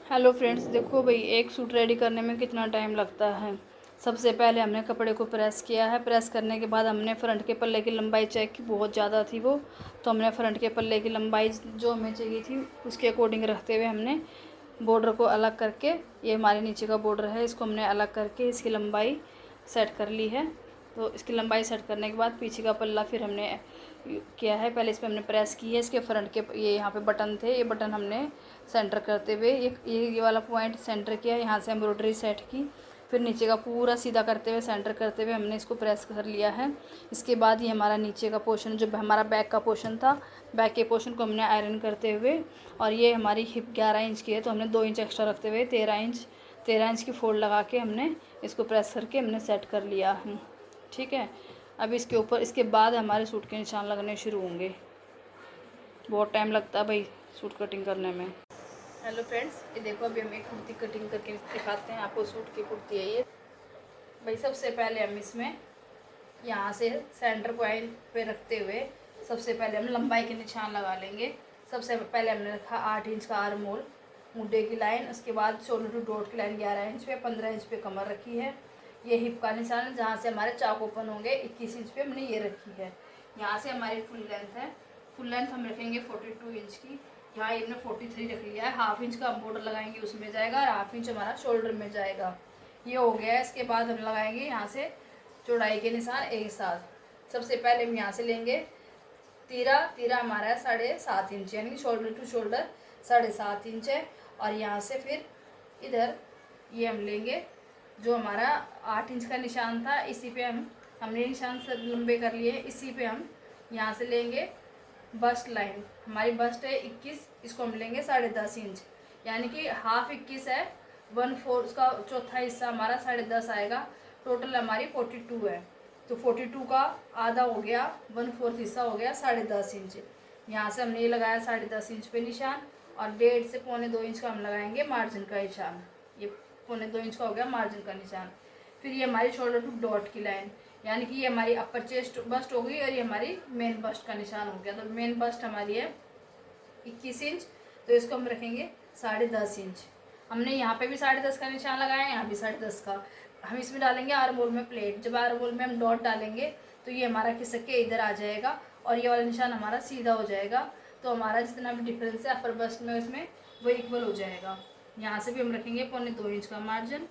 Hello friends, देखो भाई एक सूट रेडी करने में कितना टाइम लगता है। सबसे पहले हमने कपड़े को प्रेस किया है। प्रेस करने के बाद हमने फ्रंट के पल्ले की लंबाई चेक की, बहुत ज़्यादा थी वो, तो हमने फ्रंट के पल्ले की लंबाई जो हमें चाहिए थी उसके अकॉर्डिंग रखते हुए हमने बॉर्डर को अलग करके, ये हमारे नीचे का बॉर्डर है, इसको हमने अलग करके इसकी लंबाई सेट कर ली है। तो इसकी लंबाई सेट करने के बाद पीछे का पल्ला फिर हमने किया है। पहले इस पर हमने प्रेस की है, इसके फ्रंट के ये यहाँ पे बटन थे, ये बटन हमने सेंटर करते हुए ये वाला पॉइंट सेंटर किया, यहाँ से एम्ब्रॉयडरी सेट की, फिर नीचे का पूरा सीधा करते हुए सेंटर करते हुए हमने इसको प्रेस कर लिया है। इसके बाद ये हमारा नीचे का पोर्शन जो हमारा बैक का पोर्शन था, बैक के पोर्शन को हमने आयरन करते हुए, और ये हमारी हिप 11 इंच की है तो हमने 2 इंच एक्स्ट्रा रखते हुए 13 इंच की फोल्ड लगा के हमने इसको प्रेस करके हमने सेट कर लिया है। ठीक है, अब इसके ऊपर इसके बाद हमारे सूट के निशान लगने शुरू होंगे। बहुत टाइम लगता है भाई सूट कटिंग करने में। हेलो फ्रेंड्स, ये देखो अभी हम एक कुर्ती कटिंग करके दिखाते हैं आपको। सूट की कुर्ती है ये भाई। सबसे पहले हम इसमें यहाँ से सेंटर पॉइंट पे रखते हुए सबसे पहले हम लंबाई के निशान लगा लेंगे। सबसे पहले हमने रखा 8 इंच का आर्म होल, मुड्डे की लाइन, उसके बाद शोल्डर टू डॉट की लाइन 11 इंच पे, 15 इंच पे कमर रखी है। ये हिप का निशान जहाँ से हमारे चाक ओपन होंगे 21 इंच पे हमने ये रखी है। यहाँ से हमारी फुल लेंथ है, फुल लेंथ हम रखेंगे 42 इंच की। यहाँ हमने 43 रख लिया है। हाफ इंच का हम बॉर्डर लगाएंगे उसमें जाएगा, और हाफ इंच हमारा शोल्डर में जाएगा। ये हो गया है। इसके बाद हम लगाएंगे यहाँ से चौड़ाई के निशान एक साथ। सबसे पहले हम यहाँ से लेंगे तीरा, तीरा हमारा है 7.5 इंच, यानी कि शोल्डर टू शोल्डर 7.5 इंच है। और यहाँ से फिर इधर ये हम लेंगे जो हमारा 8 इंच का निशान था, इसी पे हमने निशान सब लंबे कर लिए। इसी पे हम यहाँ से लेंगे बस्ट लाइन, हमारी बस्ट है 21, इसको हम लेंगे 10.5 इंच, यानी कि हाफ 21 है, 1/4 उसका चौथा हिस्सा हमारा 10.5 आएगा। टोटल हमारी 42 है, तो 42 का आधा हो गया, 1/4 हिस्सा हो गया 10.5 इंच। यहाँ से हमने ये लगाया 10.5 इंच पे निशान, और 1.5 से 2.25 इंच का हम लगाएंगे मार्जिन का निशान। ये 2.25 इंच का हो गया मार्जिन का निशान। फिर ये हमारी शोल्डर टू डॉट की लाइन, यानी कि ये हमारी अपर चेस्ट बस्ट हो गई, और ये हमारी मेन बस्ट का निशान हो गया। तो मेन बस्ट हमारी है 21 इंच, तो इसको हम रखेंगे 10.5 इंच। हमने यहाँ पे भी 10.5 का निशान लगाया है, यहाँ भी 10.5 का। हम इसमें डालेंगे आर्म होल में प्लेट। जब आर्म होल में हम डॉट डालेंगे तो ये हमारा खिसक के इधर आ जाएगा, और ये वाला निशान हमारा सीधा हो जाएगा। तो हमारा जितना भी डिफरेंस है अपर बस्ट में उसमें वो इक्वल हो जाएगा। यहाँ से भी हम रखेंगे 2.25 इंच का मार्जिन।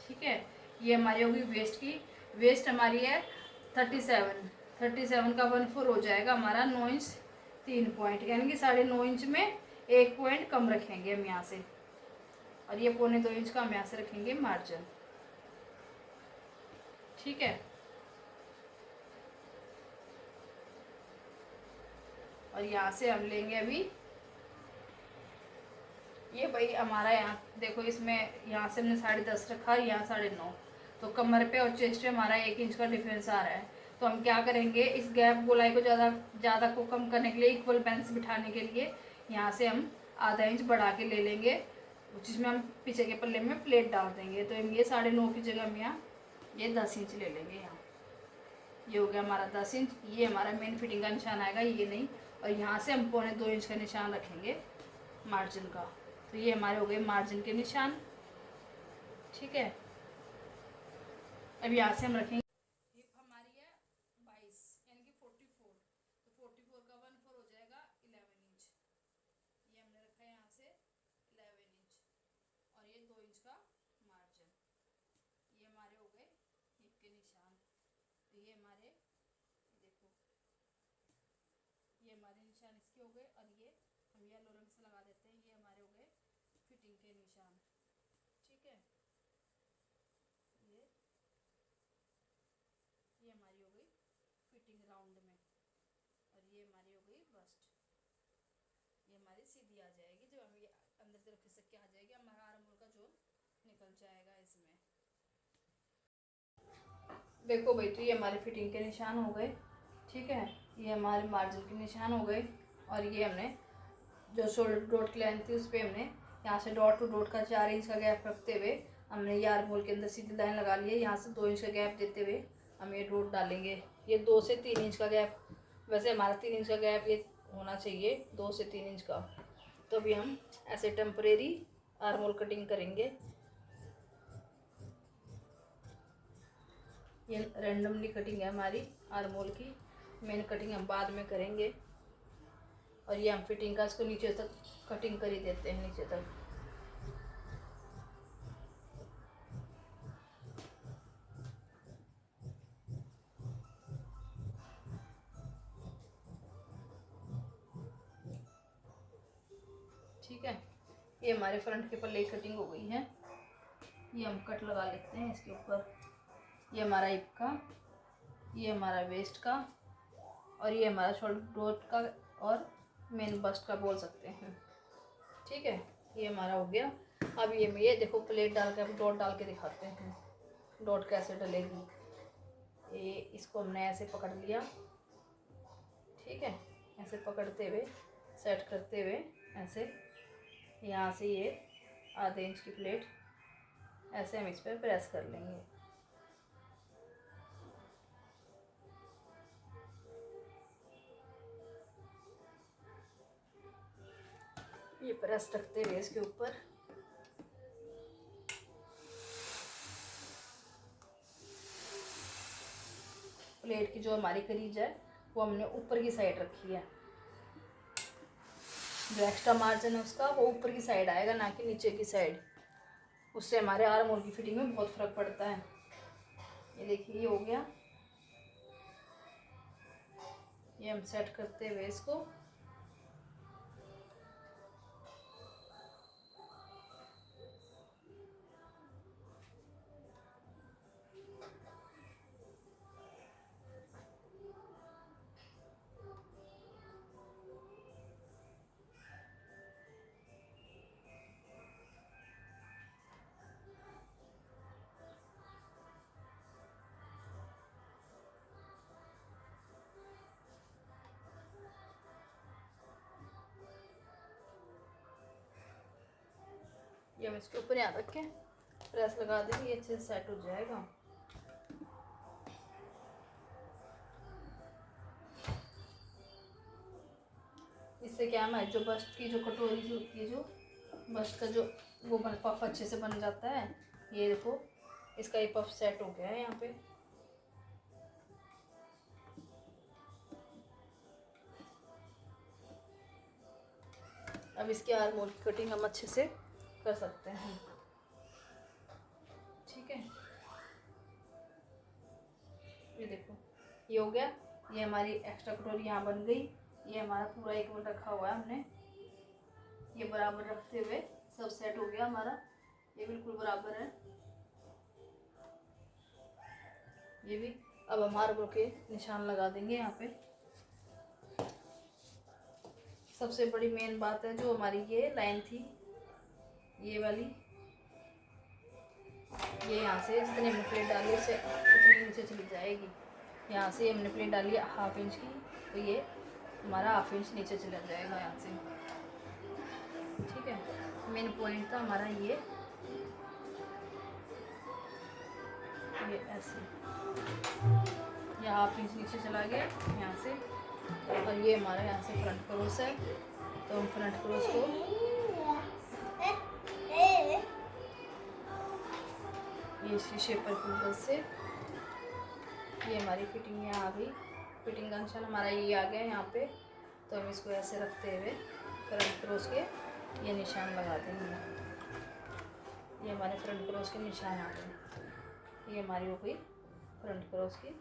ठीक है, ये हमारी होगी वेस्ट की। वेस्ट हमारी है 37 का 1/4 हो जाएगा हमारा 9 इंच 3 पॉइंट, यानी कि 9.5 इंच में 1 पॉइंट कम रखेंगे हम यहाँ से, और ये 2.25 इंच का हम यहाँ से रखेंगे मार्जिन। ठीक है, और यहाँ से हम लेंगे अभी ये भाई हमारा यहाँ देखो, इसमें यहाँ से हमने 10.5 रखा, यहाँ 9.5, तो कमर पे और चेस्ट पे हमारा 1 इंच का डिफरेंस आ रहा है। तो हम क्या करेंगे, इस गैप गोलाई को ज़्यादा को कम करने के लिए, इक्वल बैलेंस बिठाने के लिए यहाँ से हम आधा इंच बढ़ा के ले लेंगे, जिसमें हम पीछे के पल्ले में प्लेट डाल देंगे। तो हम ये 9.5 की जगह हम यहाँ ये 10 इंच ले लेंगे। यहाँ ये हो गया हमारा 10 इंच। ये हमारा मेन फिटिंग का निशान आएगा, ये नहीं। और यहाँ से हम 2.25 इंच का निशान रखेंगे मार्जिन का। तो ये हमारे हो गए मार्जिन के निशान। ठीक है, अब यहाँ से हम रखेंगे हिप हमारी है 22, यानी कि 44, तो 44 का 1/4 हो जाएगा 11 इंच। ये हमने रखा है यहाँ से 11 इंच, और ये 2 इंच का मार्जिन। ये हमारे हो गए हिप के निशान। तो ये हमारे देखो, ये हमारे निशान इसके हो गए, और ये हम येलो रंग से लगा देते हैं, ये हमारे हो गए फिटिंग के निशान। ठीक है, ये हमारी हो गई फिटिंग राउंड में, और ये हमारी हो गई बस्ट। ये हमारी सीधी आ जाएगी, जब हम ये अंदर तरफ खिसक के आ जाएगी, हमारा आर्म होल का जोन निकल जाएगा इसमें। देखो भाई, तो ये हमारे फिटिंग के निशान हो गए। ठीक है, ये हमारे मार्जिन के निशान हो गए, और ये हमने जो शोल्डर डॉट की लाइन थी उस पर हमने यहाँ से डॉट टू डॉट का 4 इंच का गैप रखते हुए हमने ये आर्म होल के अंदर सीधी लाइन लगा ली है। यहाँ से 2 इंच का गैप देते हुए हम ये डॉट डालेंगे। ये 2 से 3 इंच का गैप, वैसे हमारा 3 इंच का गैप ये होना चाहिए, 2 से 3 इंच का। तो अभी हम ऐसे टेम्परेरी आर्म होल कटिंग करेंगे। ये रैंडमली कटिंग है हमारी आर्म होल की, मेन कटिंग हम बाद में करेंगे। और ये हम फिटिंग का इसको नीचे तक कटिंग कर ही देते हैं, नीचे तक। ठीक है, ये हमारे फ्रंट के पल्ले की कटिंग हो गई है। ये हम कट लगा लेते हैं इसके ऊपर। ये हमारा हिप का, ये हमारा वेस्ट का, और ये हमारा शोल्डर डॉट का और मेन बस्ट का बोल सकते हैं। ठीक है, ये हमारा हो गया। अब ये देखो प्लेट डाल के, अब डॉट डाल के दिखाते हैं डॉट कैसे डलेगी। ये इसको हमने ऐसे पकड़ लिया, ठीक है, ऐसे पकड़ते हुए सेट करते हुए ऐसे यहाँ से ये आधे इंच की प्लेट ऐसे हम इस पर प्रेस कर लेंगे। ये प्रेस रखते हुए इसके ऊपर प्लेट की जो हमारी करीज है वो हमने ऊपर की साइड रखी है। जो एक्स्ट्रा मार्जिन है उसका वो ऊपर की साइड आएगा, ना कि नीचे की साइड। उससे हमारे आर्म होल की फिटिंग में बहुत फर्क पड़ता है। ये देखिए, ये हो गया। ये हम सेट करते हुए इसको ये हम इसके ऊपर यहाँ रख के प्रेस लगा देंगे, ये अच्छे से सेट हो जाएगा। इससे क्या है, जो बस्ट की जो कटोरी जो होती है, जो बस्ट का जो वो पफ अच्छे से बन जाता है। ये देखो, इसका ये पफ सेट हो गया है यहाँ पे। अब इसके आर्म होल की कटिंग हम अच्छे से कर सकते हैं। ठीक है, ये देखो, ये हो गया। ये हमारी एक्स्ट्रा कटोरी यहाँ बन गई। ये हमारा पूरा एक मिनट रखा हुआ है हमने, ये बराबर रखते हुए सब सेट हो गया हमारा। ये बिल्कुल बराबर है ये भी। अब हम आर्म होल के निशान लगा देंगे यहाँ पे। सबसे बड़ी मेन बात है, जो हमारी ये लाइन थी ये वाली, ये यहाँ से जितने हमने प्लेट डाली उससे उतनी नीचे चली जाएगी। यहाँ से हमने प्लेट डाली है 1/2 इंच की, तो ये हमारा 1/2 इंच नीचे चला जाएगा यहाँ से। ठीक है, मेन पॉइंट था हमारा ये ऐसे, ये 1/2 इंच नीचे चला गया यहाँ से। और ये हमारा यहाँ से फ्रंट क्रॉस है, तो हम फ्रंट क्रॉस को ये शेप पर कुंडल से ये हमारी फिटिंग यहाँ आ गई। फिटिंग का निशान हमारा ये आ गया यहाँ पे, तो हम इसको ऐसे रखते हुए फ्रंट क्रॉस के ये निशान लगा देंगे। ये हमारे फ्रंट क्रॉस के निशान आ गए। ये हमारी हो गई फ्रंट क्रॉस की।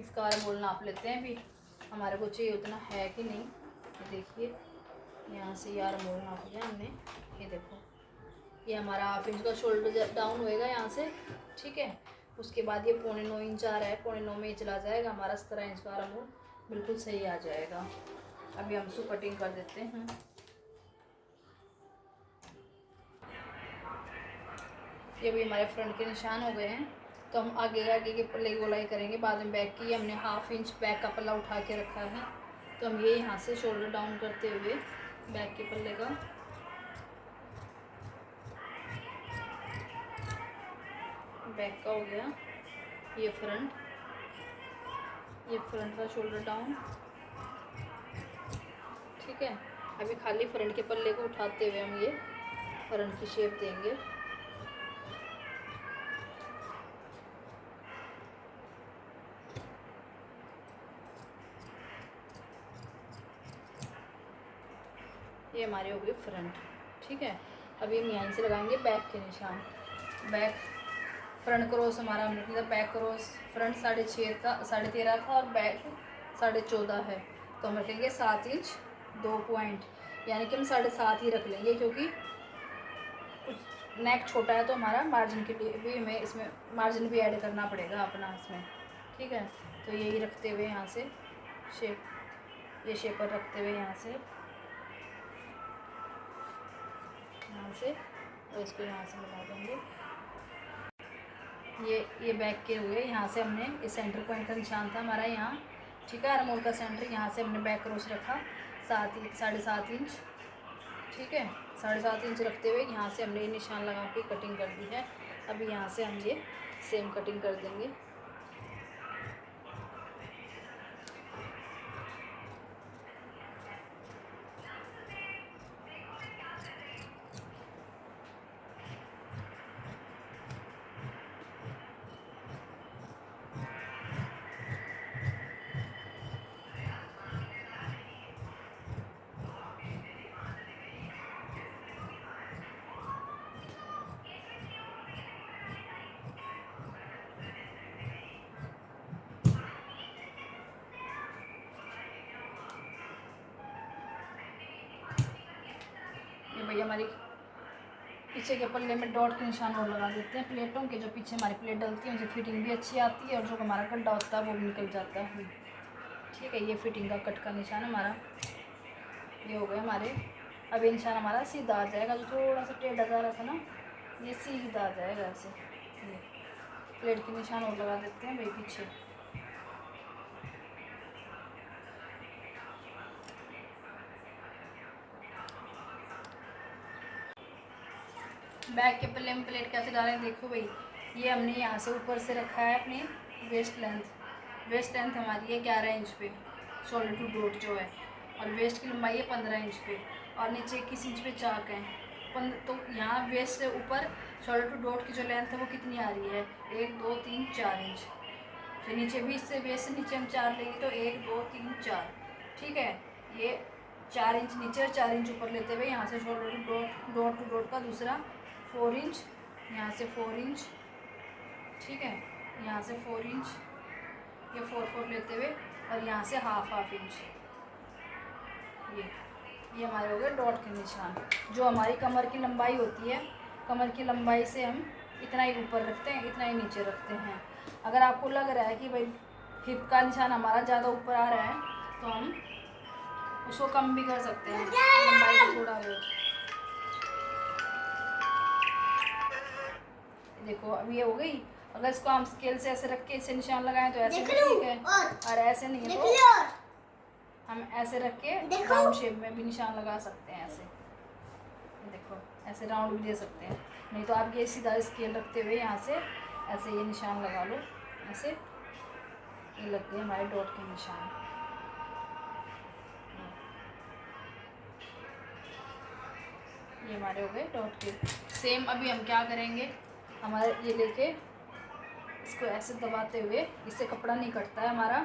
इसका आर्म होल नाप लेते हैं भी, हमारे को चाहिए उतना है कि नहीं। ये देखिए, यहाँ से ये आर्म होल नाप लिया हमने। ये देखो, ये हमारा 1/2 इंच का शोल्डर डाउन होएगा यहाँ से। ठीक है, उसके बाद ये 9.25 इंच आ रहा है, 9.25 में चला जाएगा हमारा 17 इंच का आर्म होल बिल्कुल सही आ जाएगा। अभी हम इसको कटिंग कर देते हैं। ये भी हमारे फ्रंट के निशान हो गए हैं, तो हम आगे के पल्ले की गोलाई करेंगे। बाद में बैक की हमने 1/2 इंच बैक का पल्ला उठा के रखा है, तो हम ये यहाँ से शोल्डर डाउन करते हुए बैक के पल्ले का बैक का हो गया। ये फ्रंट का शोल्डर डाउन। ठीक है, अभी खाली फ्रंट के पल्ले को उठाते हुए हम ये फ्रंट की शेप देंगे। ये हमारे हो गए फ्रंट। ठीक है, अभी हम यहाँ से लगाएंगे बैक के निशान। बैक फ्रंट क्रॉस हमारा मतलब बैक क्रॉस फ्रंट 6.5 था, 13.5 था और बैक 14.5 है, तो हम रखेंगे 7 इंच 2 पॉइंट, यानी कि हम 7.5 ही रख लेंगे, क्योंकि कुछ नेक छोटा है तो हमारा मार्जिन के लिए भी हमें इसमें मार्जिन भी ऐड करना पड़ेगा अपना इसमें। ठीक है, तो यही रखते हुए यहाँ से शेप, ये शेपर रखते हुए यहाँ से और इसको यहाँ से मिला देंगे। ये बैक के हुए, यहाँ से हमने इस सेंटर पॉइंट का निशान था हमारा यहाँ। ठीक है, आर्म होल का सेंटर, यहाँ से हमने बैक क्रॉस रखा 7.5 इंच। ठीक है, 7.5 इंच रखते हुए यहाँ से हमने ये निशान लगा के कटिंग कर दी है। अभी यहाँ से हम ये सेम कटिंग कर देंगे। भैया हमारी पीछे के पल्ले में डॉट के निशान और लगा देते हैं प्लेटों के, जो पीछे हमारी प्लेट डलती है उनसे फिटिंग भी अच्छी आती है और जो हमारा गड्ढा होता है वो भी निकल जाता है। ठीक है, ये फिटिंग का कट का निशान हमारा ये हो गया हमारे। अब ये निशान हमारा सीधा आ जाएगा, जो थोड़ा सा टेढ़ा जा रहा था ना ये सीधा आ जाएगा ऐसे। ये प्लेट के निशान और लगा देते हैं भाई पीछे। बैक के पल्ले में प्लेट कैसे डालें देखो भाई, ये हमने यहाँ से ऊपर से रखा है अपनी वेस्ट लेंथ हमारी है 11 इंच पे, शोल्डर टू डोट जो है, और वेस्ट की लंबाई है 15 इंच पे, और नीचे 21 इंच पे चाक है। तो यहाँ वेस्ट से ऊपर शोल्डर टू डोट की जो लेंथ है वो कितनी आ रही है 1 2 3 4 इंच। फिर नीचे भी इससे वेस्ट से नीचे हम 4 लेंगे तो 1 2 3 4। ठीक है, ये 4 इंच नीचे और 4 इंच ऊपर लेते हुए यहाँ से shoulder to dot to dot का दूसरा 4 इंच, यहाँ से 4 इंच। ठीक है, यहाँ से 4 इंच, ये 4 लेते हुए और यहाँ से हाफ इंच। ये हमारे हो गए डॉट के निशान। जो हमारी कमर की लंबाई होती है, कमर की लंबाई से हम इतना ही ऊपर रखते हैं, इतना ही नीचे रखते हैं। अगर आपको लग रहा है कि भाई हिप का निशान हमारा ज़्यादा ऊपर आ रहा है तो हम उसको कम भी कर सकते हैं, लंबाई को थोड़ा वो। देखो अब ये हो गई। अगर इसको हम स्केल से ऐसे रख के इसे निशान लगाएं तो ऐसे भी ठीक है, और ऐसे नहीं है तो हम ऐसे रख के राउंड शेप में भी निशान लगा सकते हैं। ऐसे देखो, ऐसे राउंड भी दे सकते हैं, नहीं तो आप ये सीधा स्केल रखते हुए यहाँ से ऐसे ये निशान लगा लो। ऐसे ये लग गए हमारे डॉट के निशान। ये हमारे हो गए डॉट के। सेम अभी हम क्या करेंगे, हमारे ये लेके इसको ऐसे दबाते हुए, इससे कपड़ा नहीं कटता है हमारा।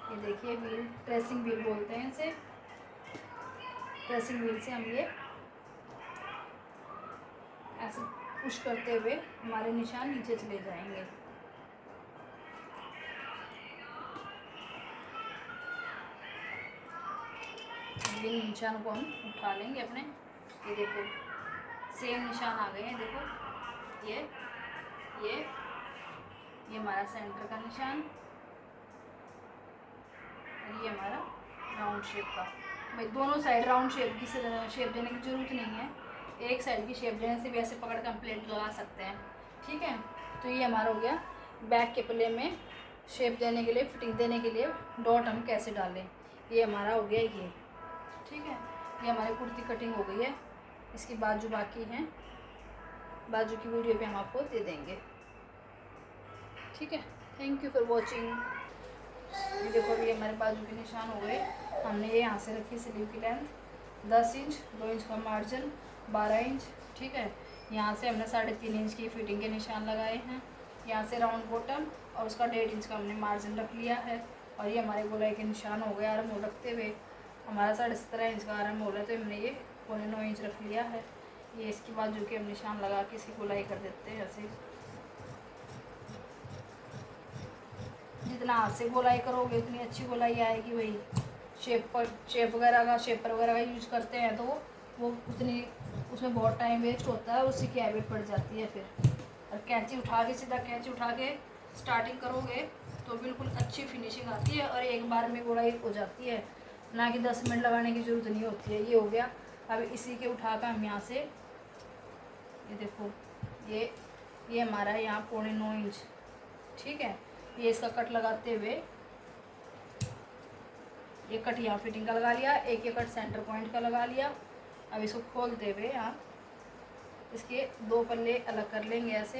ये देखिए व्हील, ट्रेसिंग व्हील बोलते हैं इसे। ट्रेसिंग व्हील से हम ये ऐसे पुश करते हुए हमारे निशान नीचे चले जाएंगे। ये निशान को हम उठा लेंगे अपने। ये देखो सेम निशान आ गए हैं, देखो ये हमारा सेंटर का निशान और ये हमारा राउंड शेप का। भाई दोनों साइड राउंड शेप की शेप देने की ज़रूरत नहीं है, एक साइड की शेप देने से भी ऐसे पकड़ कर प्लेट लगा सकते हैं। ठीक है, तो ये हमारा हो गया बैक के प्ले में शेप देने के लिए, फिटिंग देने के लिए डॉट हम कैसे डालें। ये हमारा हो गया ये। ठीक है, ये हमारी कुर्ती कटिंग हो गई है। इसकी बाजू बाकी हैं, बाजू की वीडियो भी हम आपको दे देंगे। ठीक है, थैंक यू फॉर वॉचिंग। ये देखो अभी हमारे बाजू के निशान हो गए। हमने ये यहाँ से रखी स्लीव की लेंथ 10 इंच, 2 इंच का मार्जिन, 12 इंच। ठीक है, यहाँ से हमने 3.5 इंच की फिटिंग के निशान लगाए हैं। यहाँ से राउंड बॉटम और उसका 1.5 इंच का हमने मार्जिन रख लिया है। और ये हमारे गोलाई के निशान हो गए आर्म होल रखते हुए। हमारा 17.5 इंच का आर्म होल है, तो हमने ये 9.25 इंच रख लिया है। ये इसकी बाजू के हम निशान लगा के इसकी गोलाई कर देते हैं ऐसे। जितना हाथ से गोलाई करोगे उतनी अच्छी गोलाई आएगी। वही शेप वगैरह का यूज करते हैं तो वो उतनी उसमें बहुत टाइम वेस्ट होता है, उसी की हैबिट पड़ जाती है फिर। और कैंची उठा के सीधा कैंची उठा के स्टार्टिंग करोगे तो बिल्कुल अच्छी फिनिशिंग आती है और एक बार में गोलाई हो जाती है, ना कि 10 मिनट लगाने की ज़रूरत नहीं होती है। ये हो गया। अब इसी के उठा कर हम यहाँ से, ये देखो, ये हमारा यहाँ 9.25 इंच। ठीक है, ये इसका कट लगाते हुए, ये कट यहाँ फिटिंग का लगा लिया, एक ये कट सेंटर पॉइंट का लगा लिया। अब इसको खोलते हुए यहाँ इसके 2 पल्ले अलग कर लेंगे ऐसे,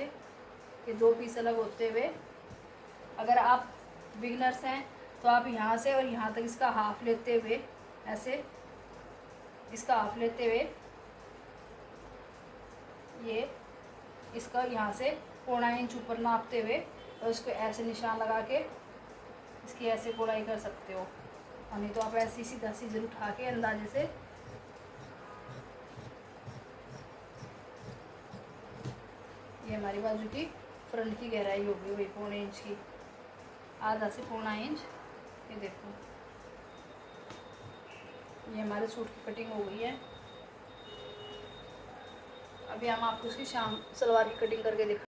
ये 2 पीस अलग होते हुए। अगर आप बिगनर्स हैं तो आप यहाँ से और यहाँ तक इसका हाफ लेते हुए ऐसे, इसका हाफ लेते हुए ये इसका यहाँ से 1.25 इंच ऊपर नापते हुए और उसको ऐसे निशान लगा के इसकी ऐसे गोलाई कर सकते हो। और नहीं तो आप ऐसी सीधा सीजर उठा के अंदाजे से ये हमारी बाजू की फ्रंट की गहराई होगी वही 1.25 इंच की, आधा से 1.25 इंच। ये देखो, ये हमारे सूट की कटिंग हो गई है। अभी हम आपको उसकी सलवार की कटिंग करके दिखा